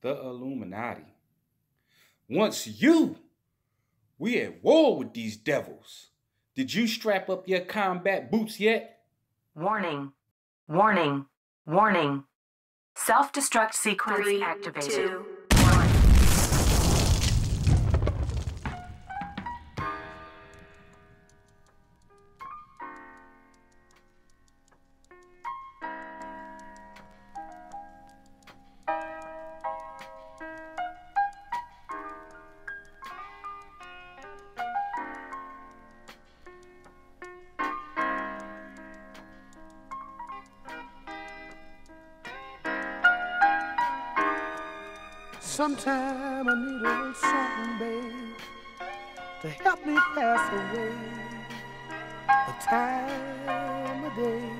The Illuminati. Once we at war with these devils. Did you strap up your combat boots yet? Warning, warning, warning. Self-destruct sequence 3, activated. 2, 1. Sometime I need a little something, babe, to help me pass away the time of day.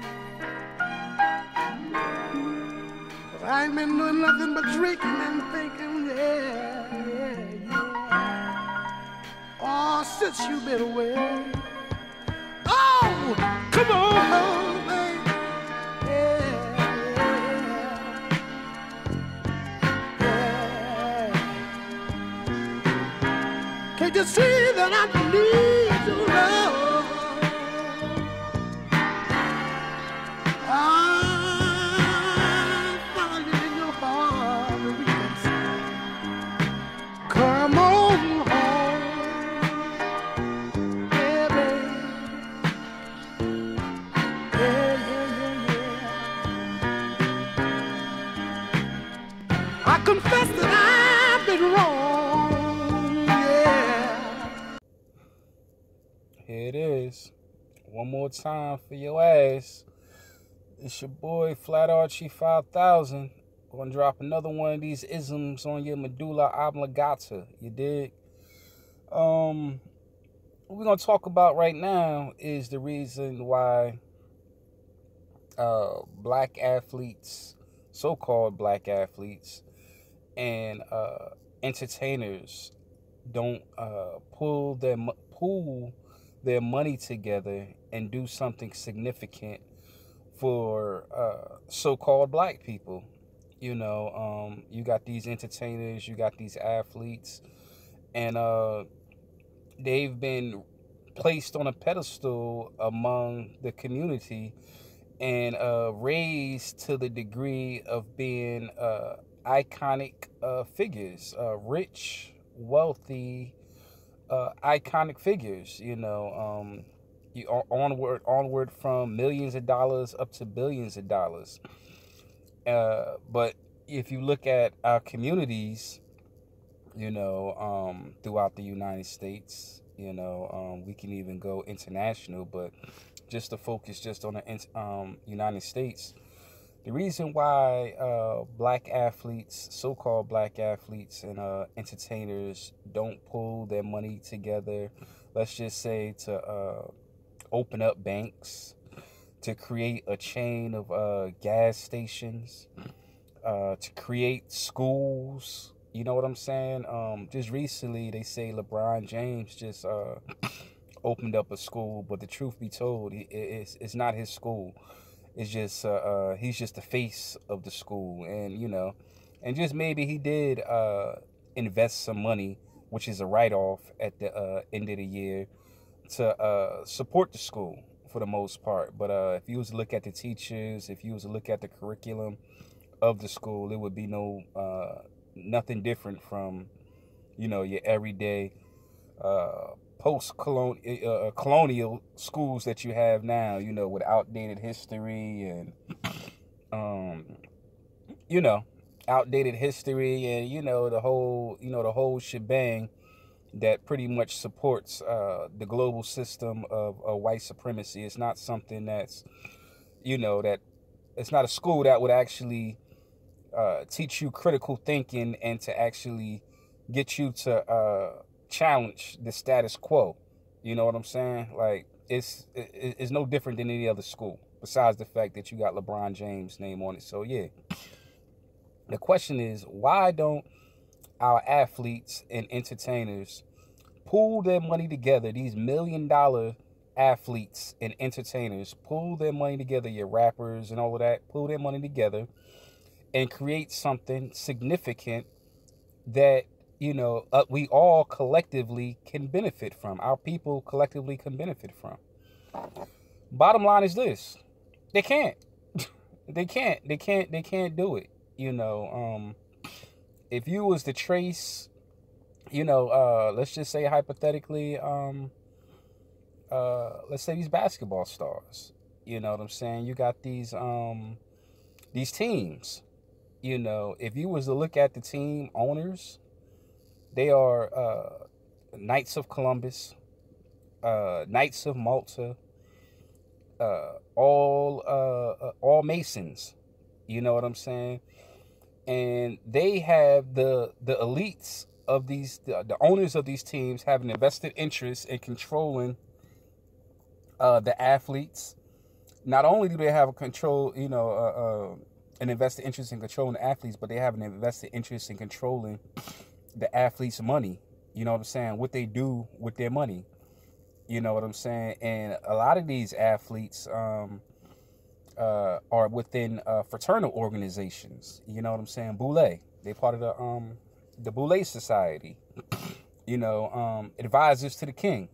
'Cause I ain't been doing nothing but drinking and thinking, yeah. Oh, since you been away. Oh, come on, babe. Can't you see that I need your love? I'm falling in your heart. Come on home, yeah, babe. Yeah. I confess that I've been wrong. Here it is. One more time for your ass. It's your boy Flat Archie 5000. Gonna drop another one of these isms on your medulla oblongata. You dig? What we're gonna talk about right now is the reason why black athletes, so-called black athletes, and entertainers don't pool their money together and do something significant for so-called black people. You know, you got these entertainers, you got these athletes, and they've been placed on a pedestal among the community and raised to the degree of being iconic figures, rich, wealthy, iconic figures, you know, onward from millions of dollars up to billions of dollars. But if you look at our communities, you know, throughout the United States, you know, we can even go international, but just to focus just on the United States, the reason why black athletes, so-called black athletes and entertainers don't pool their money together, let's just say to open up banks, to create a chain of gas stations, to create schools, you know what I'm saying? Just recently, they say LeBron James just opened up a school, but the truth be told, it's not his school. It's just he's just the face of the school, and you know, and just maybe he did invest some money, which is a write-off at the end of the year, to support the school for the most part. But if you was to look at the teachers, if you was to look at the curriculum of the school, it would be nothing different from, you know, your everyday post-colonial schools that you have now, you know, with outdated history and, you know, outdated history and, you know, the whole shebang that pretty much supports the global system of white supremacy. It's not something that's, you know, that it's not a school that would actually teach you critical thinking and to actually get you to challenge the status quo. You know what I'm saying? Like, it's no different than any other school, besides the fact that you got LeBron James' name on it. So yeah, the question is, why don't our athletes and entertainers pool their money together? These $1 million athletes and entertainers pool their money together, your rappers and all of that, pool their money together and create something significant that, we all collectively can benefit from. Our people collectively can benefit from. Bottom line is this: they can't. They can't do it. If you was to trace, let's just say hypothetically, let's say these basketball stars. You know what I'm saying? You got these teams. If you was to look at the team owners, they are Knights of Columbus, Knights of Malta, all Masons. You know what I'm saying? And they have the elites of these, the owners of these teams have an invested interest in controlling the athletes. Not only do they have a control, an invested interest in controlling the athletes, but they have an invested interest in controlling the athletes' money. You know what I'm saying? What they do with their money. You know what I'm saying? And a lot of these athletes are within fraternal organizations. You know what I'm saying? Boule. They're part of the Boule Society. Advisors to the king.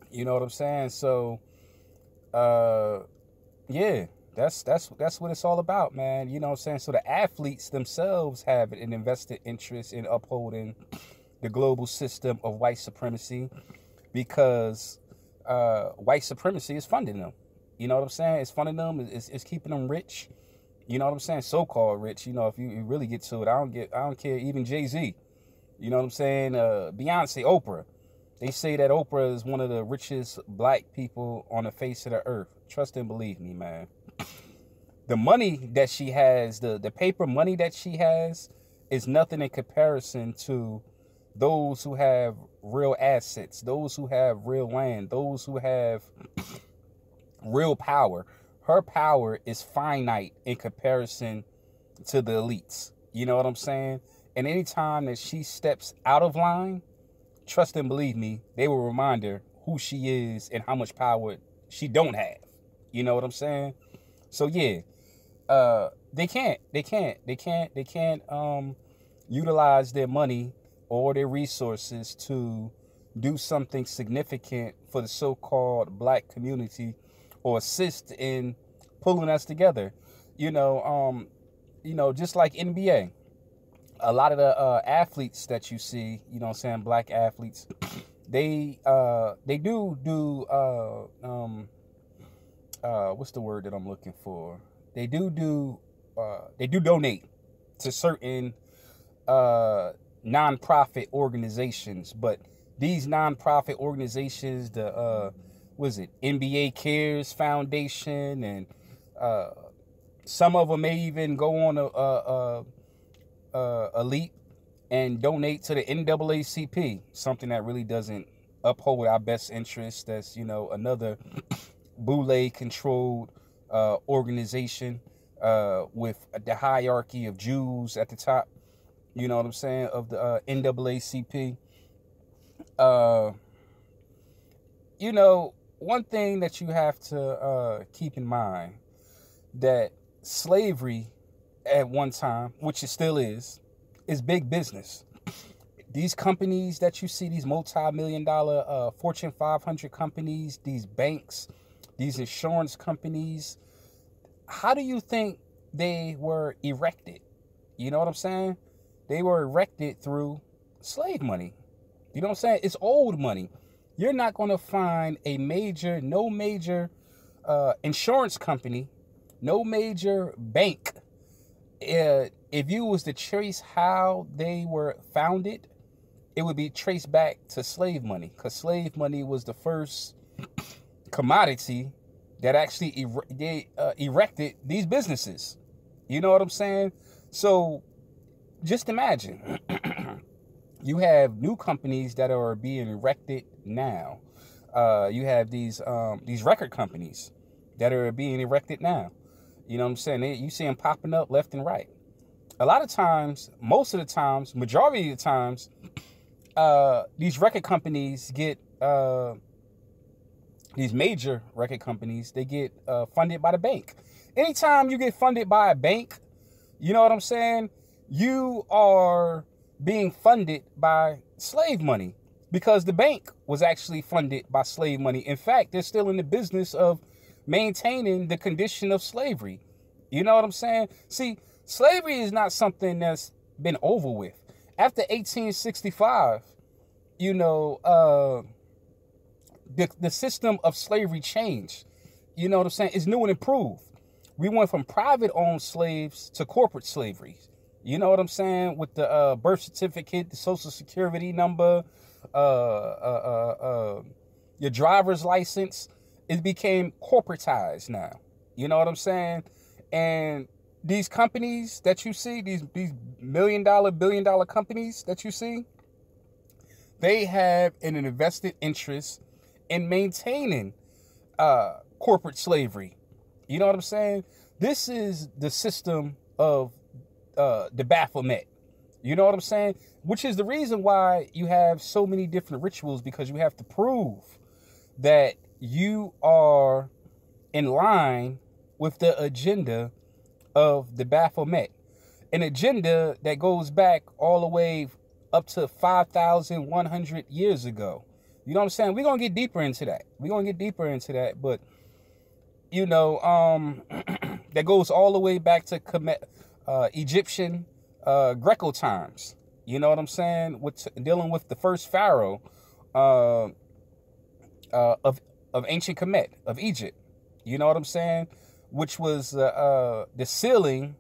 You know what I'm saying? So, yeah, that's what it's all about, man. You know what I'm saying? So the athletes themselves have an invested interest in upholding the global system of white supremacy, because white supremacy is funding them. You know what I'm saying? It's funding them. It's keeping them rich. You know what I'm saying? So-called rich. If you really get to it, I don't care. Even Jay-Z. You know what I'm saying? Beyonce, Oprah. They say that Oprah is one of the richest black people on the face of the earth. Trust and believe me, man. The money that she has, the paper money that she has, is nothing in comparison to those who have real assets, those who have real land, those who have real power. Her power is finite in comparison to the elites. You know what I'm saying? And anytime that she steps out of line, trust and believe me, they will remind her who she is and how much power she don't have. You know what I'm saying? So yeah, they can't utilize their money or their resources to do something significant for the so-called black community or assist in pulling us together. Just like NBA. A lot of the athletes that you see, black athletes, they do what's the word that I'm looking for? They do donate to certain nonprofit organizations, but these nonprofit organizations, the NBA Cares Foundation, and some of them may even go on a leap and donate to the NAACP, something that really doesn't uphold our best interests. That's another Boule controlled organization with the hierarchy of Jews at the top. You know what I'm saying, of the NAACP. One thing that you have to keep in mind, that slavery at one time, which it still is big business. These companies that you see, these multi-million-dollar Fortune 500 companies, these banks, these insurance companies, how do you think they were erected? You know what I'm saying? They were erected through slave money. You know what I'm saying? It's old money. You're not going to find no major insurance company, no major bank. If you was to trace how they were founded, it would be traced back to slave money, because slave money was the first commodity that actually erected these businesses. You know what I'm saying? So just imagine, you have new companies that are being erected now. You have these record companies that are being erected now. You know what I'm saying? You see them popping up left and right. A lot of times, most of the times, majority of the times, these record companies get, these major record companies, they get funded by the bank. Anytime you get funded by a bank, You know what I'm saying? You are being funded by slave money because the bank was actually funded by slave money. In fact, they're still in the business of maintaining the condition of slavery. You know what I'm saying? See, slavery is not something that's been over with. After 1865, you know, the system of slavery changed. You know what I'm saying? It's new and improved. We went from private-owned slaves to corporate slavery. You know what I'm saying? With the birth certificate, the social security number, your driver's license, it became corporatized now. You know what I'm saying? And these companies that you see, these million-dollar, billion-dollar companies that you see, they have an invested interest in maintaining corporate slavery. You know what I'm saying? This is the system of the Baphomet. You know what I'm saying? Which is the reason why you have so many different rituals, because you have to prove that you are in line with the agenda of the Baphomet. An agenda that goes back all the way up to 5,100 years ago. You know what I'm saying? We're going to get deeper into that. But, you know, that goes all the way back to Egyptian Greco times. You know what I'm saying? Dealing with the first pharaoh of ancient Kemet, of Egypt. You know what I'm saying? Which was the sealing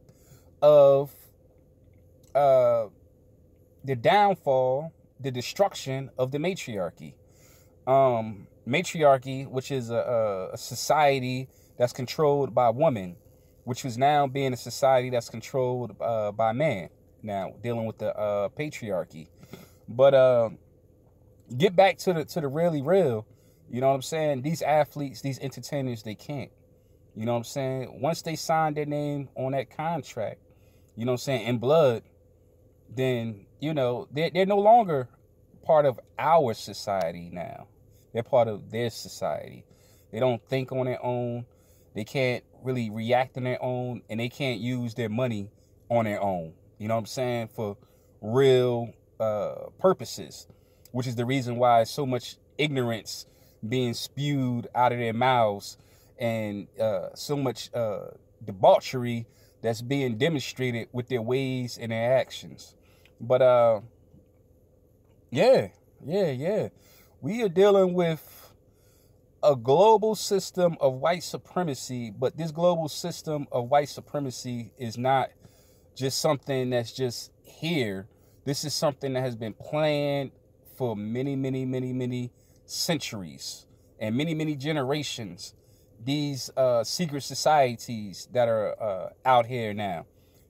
of the downfall, the destruction of the matriarchy. Matriarchy, which is a society that's controlled by women, which was now being a society that's controlled by man, now dealing with the patriarchy. But get back to the really real. You know what I'm saying? These athletes, these entertainers, they can't. You know what I'm saying? Once they sign their name on that contract, you know what I'm saying, in blood, then, you know, they're no longer part of our society now. They're part of their society. They don't think on their own. They can't really react on their own, and they can't use their money on their own. You know what I'm saying? For real purposes, which is the reason why so much ignorance being spewed out of their mouths, and so much debauchery that's being demonstrated with their ways and their actions. But yeah. We are dealing with a global system of white supremacy, but this global system of white supremacy is not just something that's just here. This is something that has been planned for many centuries and many generations. These secret societies that are out here now.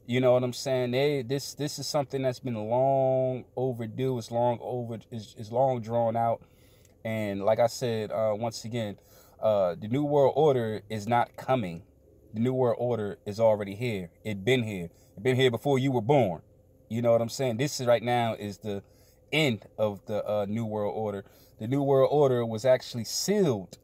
You know what I'm saying? This is something that's been long overdue. It's long drawn out. And like I said, once again, the New World Order is not coming. The New World Order is already here. It's been here. It's been here before you were born. You know what I'm saying? This is right now is the end of the New World Order. The New World Order was actually sealed.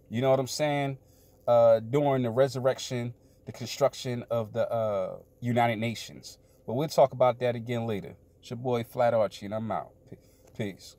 You know what I'm saying? During the resurrection, the construction of the United Nations. But we'll talk about that again later. It's your boy Flat Archie, and I'm out. Peace.